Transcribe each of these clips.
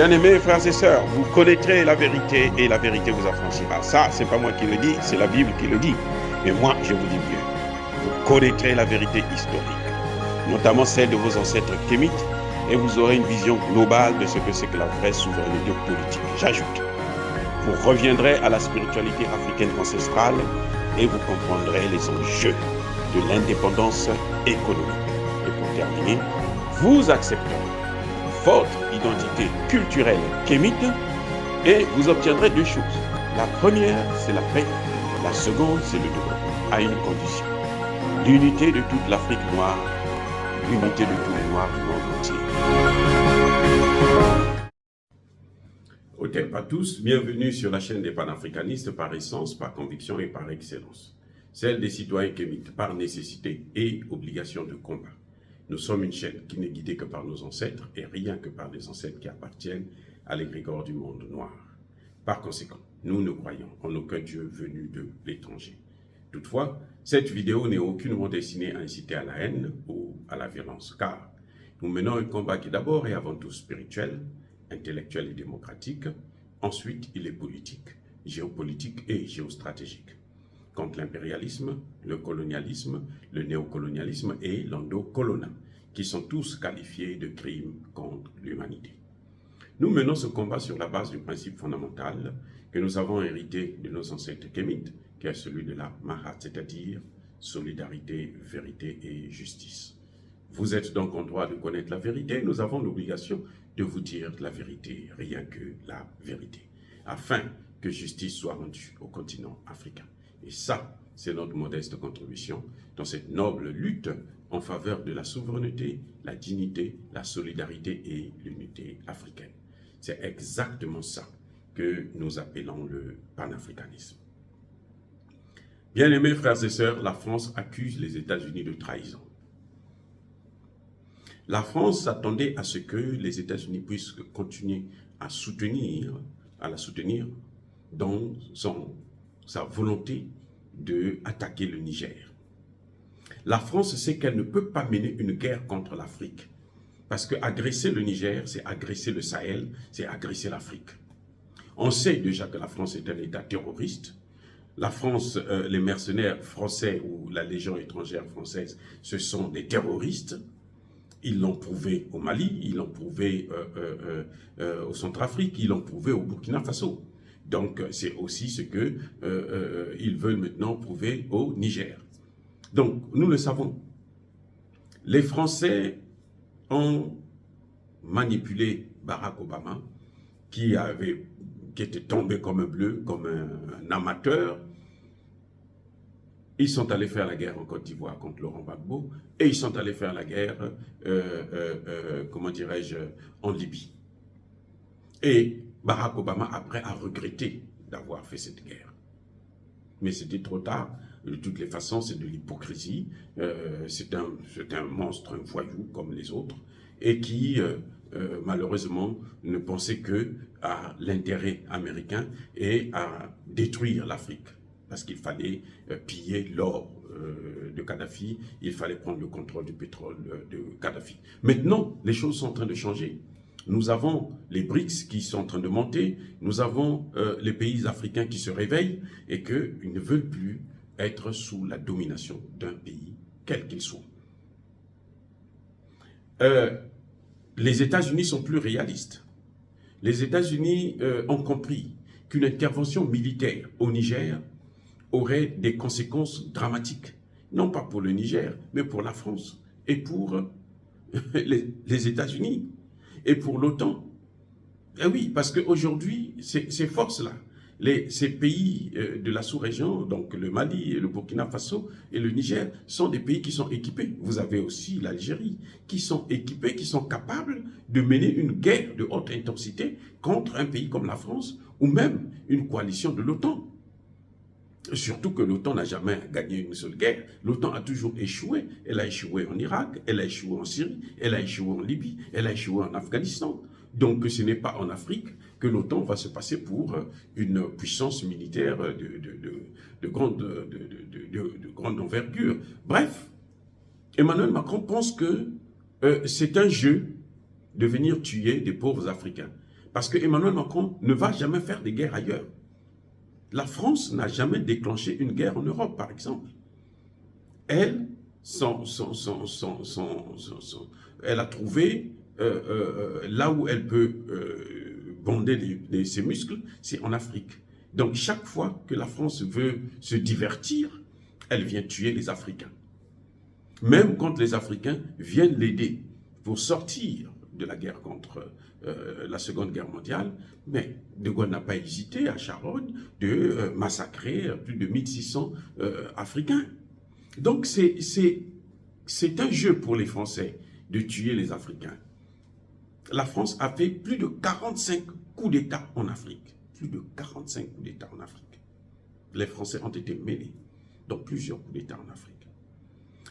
Bien-aimés frères et sœurs, vous connaîtrez la vérité et la vérité vous affranchira. Ça, c'est pas moi qui le dis, c'est la Bible qui le dit. Mais moi, je vous dis mieux. Vous connaîtrez la vérité historique, notamment celle de vos ancêtres kémites, et vous aurez une vision globale de ce que c'est que la vraie souveraineté politique. J'ajoute, vous reviendrez à la spiritualité africaine ancestrale et vous comprendrez les enjeux de l'indépendance économique. Et pour terminer, vous accepterez votre identité culturelle kémite et vous obtiendrez deux choses. La première, c'est la paix. La seconde, c'est le développement, à une condition. L'unité de toute l'Afrique noire, l'unité de tous les Noirs du monde entier. Hôtel pas tous, bienvenue sur la chaîne des panafricanistes par essence, par conviction et par excellence. Celle des citoyens kémites par nécessité et obligation de combat. Nous sommes une chaîne qui n'est guidée que par nos ancêtres et rien que par des ancêtres qui appartiennent à l'égrégore du monde noir. Par conséquent, nous ne croyons en aucun Dieu venu de l'étranger. Toutefois, cette vidéo n'est aucunement destinée à inciter à la haine ou à la violence, car nous menons un combat qui d'abord est avant tout spirituel, intellectuel et démocratique. Ensuite, il est politique, géopolitique et géostratégique. Contre l'impérialisme, le colonialisme, le néocolonialisme et l'endocolona, qui sont tous qualifiés de crimes contre l'humanité. Nous menons ce combat sur la base du principe fondamental que nous avons hérité de nos ancêtres kémites, qui est celui de la Mahat, c'est-à-dire solidarité, vérité et justice. Vous êtes donc en droit de connaître la vérité, nous avons l'obligation de vous dire la vérité, rien que la vérité, afin que justice soit rendue au continent africain. Et ça, c'est notre modeste contribution dans cette noble lutte en faveur de la souveraineté, la dignité, la solidarité et l'unité africaine. C'est exactement ça que nous appelons le panafricanisme. Bien-aimés frères et sœurs, la France accuse les États-Unis de trahison. La France s'attendait à ce que les États-Unis puissent continuer à la soutenir dans sa volonté d'attaquer le Niger. La France sait qu'elle ne peut pas mener une guerre contre l'Afrique, parce que agresser le Niger, c'est agresser le Sahel, c'est agresser l'Afrique. On sait déjà que la France est un État terroriste. La France, les mercenaires français ou la Légion étrangère française, ce sont des terroristes. Ils l'ont prouvé au Mali, ils l'ont prouvé au Centrafrique, ils l'ont prouvé au Burkina Faso. Donc, c'est aussi ce qu'ils veulent maintenant prouver au Niger. Donc, nous le savons. Les Français ont manipulé Barack Obama, qui était tombé comme un bleu, comme un amateur. Ils sont allés faire la guerre en Côte d'Ivoire contre Laurent Gbagbo, et ils sont allés faire la guerre, en Libye. Et Barack Obama, après, a regretté d'avoir fait cette guerre. Mais c'était trop tard. De toutes les façons, c'est de l'hypocrisie. C'est un monstre, un voyou comme les autres, et qui, malheureusement, ne pensait que à l'intérêt américain et à détruire l'Afrique. Parce qu'il fallait piller l'or de Kadhafi, il fallait prendre le contrôle du pétrole de Kadhafi. Maintenant, les choses sont en train de changer. Nous avons les BRICS qui sont en train de monter, nous avons les pays africains qui se réveillent et qu'ils ne veulent plus être sous la domination d'un pays, quel qu'il soit. Les États-Unis sont plus réalistes. Les États-Unis ont compris qu'une intervention militaire au Niger aurait des conséquences dramatiques, non pas pour le Niger, mais pour la France et pour les États-Unis. Et pour l'OTAN. Eh oui, parce qu'aujourd'hui, ces forces-là, ces pays de la sous-région, donc le Mali, le Burkina Faso et le Niger, sont des pays qui sont équipés. Vous avez aussi l'Algérie, qui sont équipés, qui sont capables de mener une guerre de haute intensité contre un pays comme la France, ou même une coalition de l'OTAN. Surtout que l'OTAN n'a jamais gagné une seule guerre. L'OTAN a toujours échoué. Elle a échoué en Irak, elle a échoué en Syrie, elle a échoué en Libye, elle a échoué en Afghanistan. Donc ce n'est pas en Afrique que l'OTAN va se passer pour une puissance militaire de grande envergure. Bref, Emmanuel Macron pense que c'est un jeu de venir tuer des pauvres Africains. Parce que Emmanuel Macron ne va jamais faire des guerres ailleurs. La France n'a jamais déclenché une guerre en Europe, par exemple. Elle, elle a trouvé là où elle peut bonder ses muscles, c'est en Afrique. Donc chaque fois que la France veut se divertir, elle vient tuer les Africains. Même quand les Africains viennent l'aider pour sortir de la guerre contre la Seconde Guerre mondiale, mais De Gaulle n'a pas hésité à Charonne de massacrer plus de 1600 Africains. Donc c'est un jeu pour les Français de tuer les Africains. La France a fait plus de 45 coups d'État en Afrique. Plus de 45 coups d'État en Afrique. Les Français ont été mêlés dans plusieurs coups d'État en Afrique.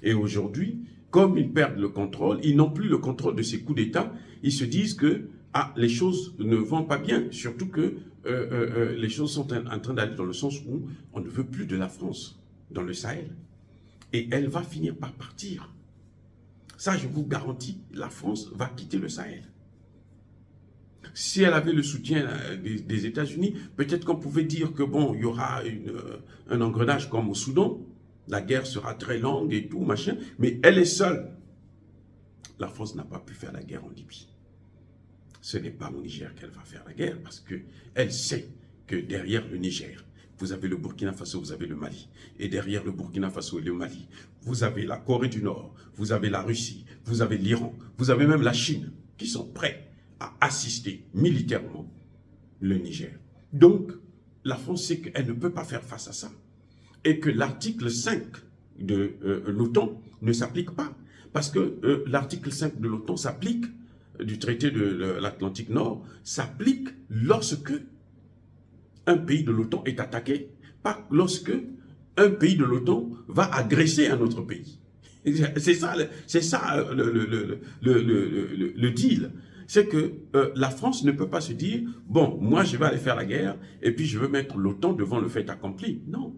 Et aujourd'hui, comme ils perdent le contrôle, ils n'ont plus le contrôle de ces coups d'État, ils se disent que les choses ne vont pas bien, surtout que les choses sont en train d'aller dans le sens où on ne veut plus de la France dans le Sahel. Et elle va finir par partir. Ça, je vous garantis, la France va quitter le Sahel. Si elle avait le soutien des États-Unis, peut-être qu'on pouvait dire que bon, il y aura un engrenage comme au Soudan, la guerre sera très longue et tout, machin, mais elle est seule. La France n'a pas pu faire la guerre en Libye. Ce n'est pas au Niger qu'elle va faire la guerre, parce qu'elle sait que derrière le Niger, vous avez le Burkina Faso, vous avez le Mali. Et derrière le Burkina Faso et le Mali, vous avez la Corée du Nord, vous avez la Russie, vous avez l'Iran, vous avez même la Chine, qui sont prêts à assister militairement le Niger. Donc, la France sait qu'elle ne peut pas faire face à ça. Et que l'article 5 de l'OTAN ne s'applique pas. Parce que l'article 5 de l'OTAN s'applique, du traité de l'Atlantique Nord, s'applique lorsque un pays de l'OTAN est attaqué, pas lorsque un pays de l'OTAN va agresser un autre pays. C'est ça le deal. C'est que la France ne peut pas se dire, bon, moi je vais aller faire la guerre et puis je veux mettre l'OTAN devant le fait accompli. Non.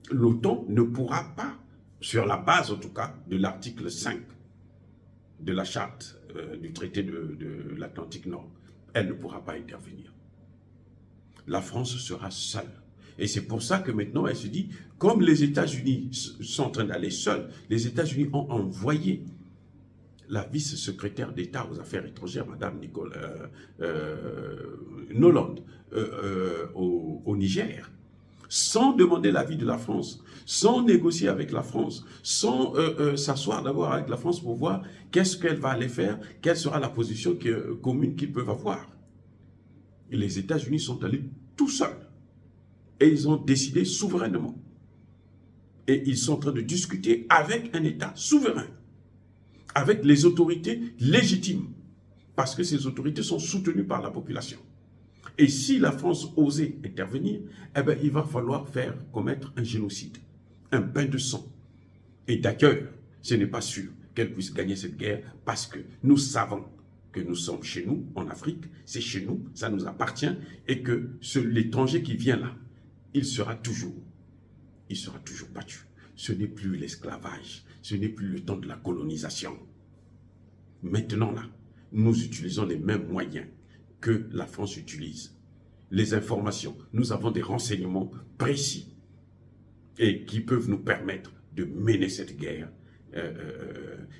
L'OTAN ne pourra pas, sur la base en tout cas de l'article 5 de la charte du traité de l'Atlantique Nord, elle ne pourra pas intervenir. La France sera seule. Et c'est pour ça que maintenant elle se dit, comme les États-Unis sont en train d'aller seuls, les États-Unis ont envoyé la vice-secrétaire d'État aux affaires étrangères, Madame Noland, au Niger, sans demander l'avis de la France, sans négocier avec la France, sans s'asseoir d'abord avec la France pour voir qu'est-ce qu'elle va aller faire, quelle sera la position commune qu'ils peuvent avoir. Et les États-Unis sont allés tout seuls. Et ils ont décidé souverainement. Et ils sont en train de discuter avec un État souverain, avec les autorités légitimes, parce que ces autorités sont soutenues par la population. Et si la France osait intervenir, eh bien, il va falloir commettre un génocide, un bain de sang. Et d'ailleurs, ce n'est pas sûr qu'elle puisse gagner cette guerre parce que nous savons que nous sommes chez nous, en Afrique, c'est chez nous, ça nous appartient, et que l'étranger qui vient là, il sera toujours battu. Ce n'est plus l'esclavage, ce n'est plus le temps de la colonisation. Maintenant là, nous utilisons les mêmes moyens que la France utilise. Les informations, nous avons des renseignements précis et qui peuvent nous permettre de mener cette guerre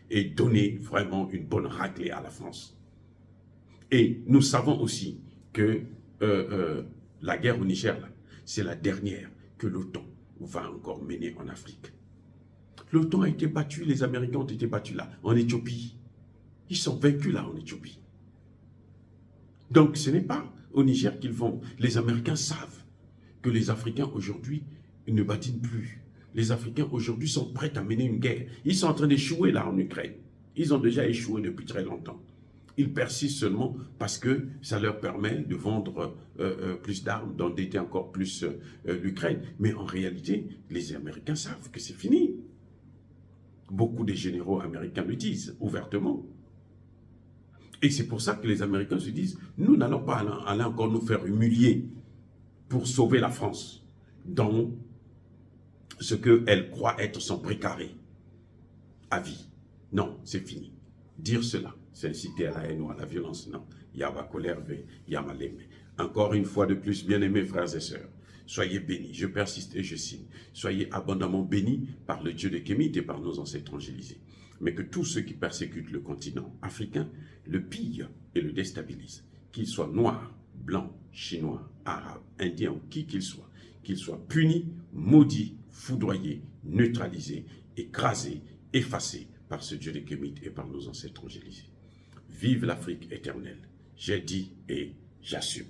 et donner vraiment une bonne raclée à la France. Et nous savons aussi que la guerre au Niger, c'est la dernière que l'OTAN va encore mener en Afrique. L'OTAN a été battu, les Américains ont été battus là, en Éthiopie. Ils sont vaincus là, en Éthiopie. Donc ce n'est pas au Niger qu'ils vont. Les Américains savent que les Africains aujourd'hui ne badinent plus. Les Africains aujourd'hui sont prêts à mener une guerre. Ils sont en train d'échouer là en Ukraine. Ils ont déjà échoué depuis très longtemps. Ils persistent seulement parce que ça leur permet de vendre plus d'armes, d'endetter encore plus l'Ukraine. Mais en réalité, les Américains savent que c'est fini. Beaucoup des généraux américains le disent ouvertement. Et c'est pour ça que les Américains se disent, nous n'allons pas aller encore nous faire humilier pour sauver la France dans ce qu'elle croit être son précaré à vie. Non, c'est fini. Dire cela, c'est inciter à la haine ou à la violence. Non. Yaba colère, Yamaleme. Encore une fois de plus, bien-aimés frères et sœurs, soyez bénis, je persiste et je signe. Soyez abondamment bénis par le Dieu de Kémite et par nos ancêtres angélisés. Mais que tous ceux qui persécutent le continent africain le pillent et le déstabilisent, qu'ils soient noirs, blancs, chinois, arabes, indiens ou qui qu'ils soient punis, maudits, foudroyés, neutralisés, écrasés, effacés par ce Dieu de Kémite et par nos ancêtres angélisés. Vive l'Afrique éternelle. J'ai dit et j'assume.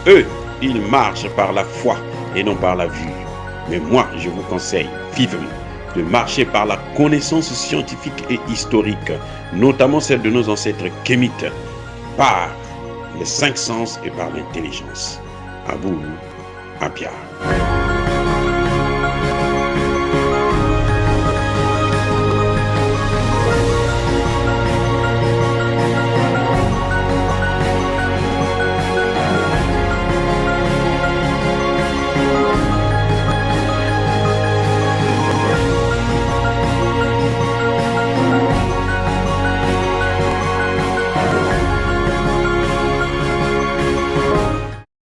Eux, ils marchent par la foi et non par la vue. Mais moi, je vous conseille vivement de marcher par la connaissance scientifique et historique, notamment celle de nos ancêtres kémites, par les 5 sens et par l'intelligence. Abou Apia.